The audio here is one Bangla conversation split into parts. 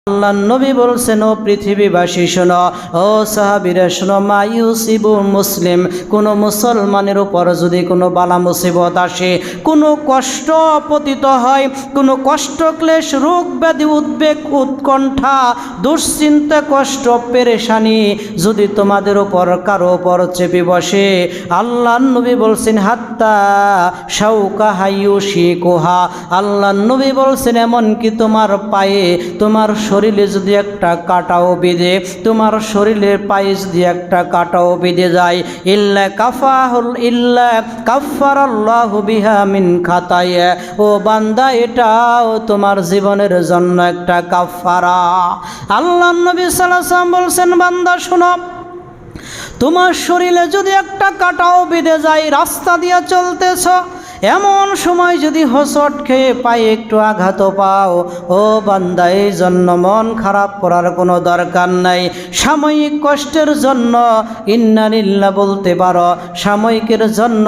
আল্লাহ নবী বলছেন, ও পৃথিবীবাসী শোনো, ও সাহাবীরা শোনো, মা ইউসিবু মুসলিম, কোনো মুসলমানের উপর যদি কোনো বালা মুসিবত আসে, কোনো কষ্ট পতিত হয়, কোনো কষ্ট ক্লেশ রোগ ব্যাধি উদ্বেগ উৎকণ্ঠা দুশ্চিন্তা কষ্ট পেরেশানি যদি তোমাদের উপর কারো উপর চেপে বসে, আল্লাহ নবী বলছেন হাত্তা শাউকা হাইয়ুশি কোহা, আল্লাহ নবী বলছেন এমনকি তোমার পায়ে তোমার শরীরে যদি একটা কাঁটাও বিঁধে, তোমার শরীরের পায়ে যদি একটা কাঁটাও বেঁধে যায়, ইল্লা কাফফারাল্লাহু বিহা মিন খাতায়া, ও বান্দা এটাও তোমার জীবনের জন্য একটা কাফফারা। আল্লাহ নবী সাল্লাল্লাহু আলাইহি ওয়াসাল্লাম বলছেন, বান্দা শোনো, তোমার শরীরে যদি একটা কাঁটাও বেঁধে যায়, রাস্তা দিয়ে চলতেছ, এমন সময় যদি হোঁচট খেয়ে পায়ে একটু আঘাত পাও, ও বান্দা এই জন্য মন খারাপ করার কোনো দরকার নাই। সাময়িক কষ্টের জন্য ইন্না লিল্লাহ বলতে পারো, সাময়িকের জন্য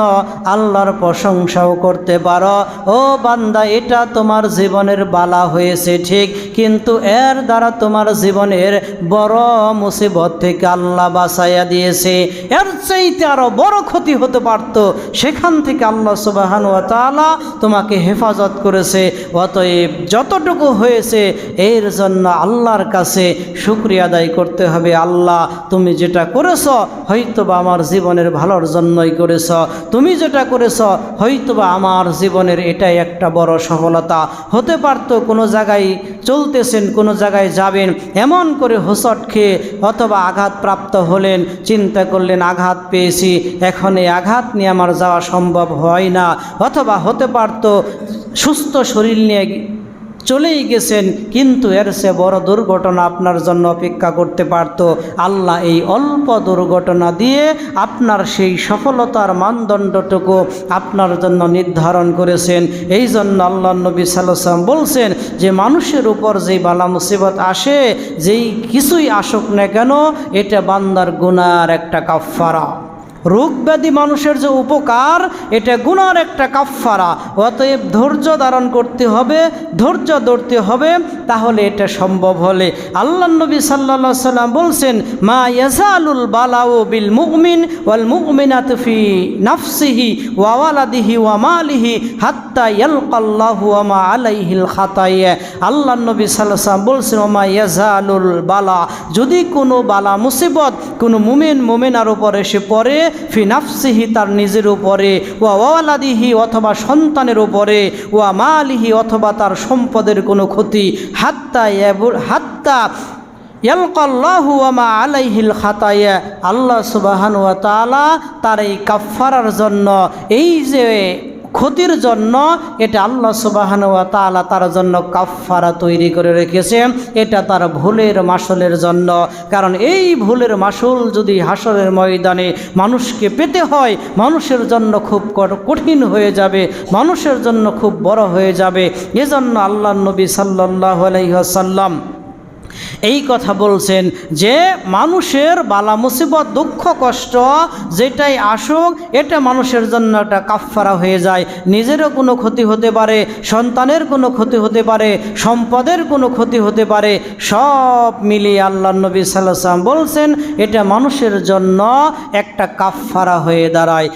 আল্লাহর প্রশংসাও করতে পারো। ও বান্দা, এটা তোমার জীবনের বালা হয়েছে ঠিক, কিন্তু এর দ্বারা তোমার জীবনের বড় মুসিবত থেকে আল্লাহ বাঁচাইয়া দিয়েছে। এর চাইতে আরো বড় ক্ষতি হতে পারত, সেখান থেকে আল্লাহ সুবহানাহু ওয়া তাআলা তোমাকে হেফাজত করেছে। অতএব যতটুকু হয়েছে এর জন্য আল্লাহর কাছে শুকরিয়া আদায় করতে হবে। আল্লাহ, তুমি যেটা করেছ হয়তোবা আমার জীবনের ভালোর জন্যই করেছ, তুমি যেটা করেছ হয়তোবা আমার জীবনের এটাই একটা বড় সফলতা হতে পারত। কোনো জায়গায় চলতেছেন, কোনো জায়গায় যাবেন, এমন করে হোঁচট খেয়ে অথবা আঘাতপ্রাপ্ত হলেন, চিন্তা করলেন আঘাত পেয়েছি, এখন এই আঘাত নিয়ে আমার যাওয়া সম্ভব হয় না, অথবা হতে পারত সুস্থ শরীর নিয়ে চলেই গেছেন, কিন্তু এর চেয়ে বড় দুর্ঘটনা আপনার জন্য অপেক্ষা করতে পারত। আল্লাহ এই অল্প দুর্ঘটনা দিয়ে আপনার সেই সফলতার মানদণ্ডটুকু আপনার জন্য নির্ধারণ করেছেন। এই জন্য আল্লাহ নবী সাল্লাল্লাহু আলাইহি ওয়াসাল্লাম বলছেন যে মানুষের উপর যেই বালা মুসিবত আসে, যেই কিছুই আসুক না কেন, এটা বান্দার গুনার একটা কাফফারা। রোগ ব্যাধি মানুষের যে উপকার, এটা গুনার একটা কাফফারা। অতএব ধৈর্য ধারণ করতে হবে, ধৈর্য ধরতে হবে, তাহলে এটা সম্ভব হলে। আল্লাহ নবী সাল্লাল্লাহু আলাইহি ওয়াসাল্লাম বলছেন, মা ইয়াজালুল বালাউ বিল মুমিন ওয়াল মুমিনাতু ফি নাফসিহি ওয়া ওয়ালাদিহি ওয়া মালিহি হাত্তা ইয়ালকাল্লাহু ওয়া মা আলাইহিল খাতায়া। আল্লাহ নবী সাল্লাল্লাহু আলাইহি ওয়াসাল্লাম বলছেন, মা ইয়াজালুল বালা, যদি কোনো বালা মুসিবত কোনো মুমিন মুমিনার উপর এসে পড়ে, ফি নাফসিহি, তার নিজের উপরে, ওয়া ওয়ালাদিহি, অথবা সন্তানের উপরে, ওয়া মালিহি, অথবা তার সম্পদের কোনো ক্ষতি, হাত্তা ইয়ালকাল্লাহু ওয়া মা আলাইহিল খাতায়া, আল্লাহ সুবহানাহু ওয়া তাআলা তার এই কাফফারার জন্য, এই যে ক্ষতির জন্য, এটা আল্লাহ সুবহানাহু ওয়া তাআলা তার জন্য কাফফারা তৈরি করে রেখেছে। এটা তার ভুলের মাসুলের জন্য। কারণ এই ভুলের মাসুল যদি হাসরের ময়দানে মানুষকে পেতে হয়, মানুষের জন্য খুব কঠিন হয়ে যাবে, মানুষের জন্য খুব বড় হয়ে যাবে। এজন্য আল্লাহ নবী সাল্লাল্লাহু আলাইহি ওয়াসাল্লাম এই কথা বলছেন যে মানুষের বালা মুসিবত দুঃখ কষ্ট যেটাই আসুক, এটা মানুষের জন্য একটা কাফফারা হয়ে যায়। নিজেরও কোনো ক্ষতি হতে পারে, সন্তানের কোনো ক্ষতি হতে পারে, সম্পদের কোনো ক্ষতি হতে পারে, সব মিলিয়ে আল্লাহ নবী সাল্লাল্লাহু আলাইহি ওয়াসাল্লাম বলছেন এটা মানুষের জন্য একটা কাফফারা হয়ে দাঁড়ায়।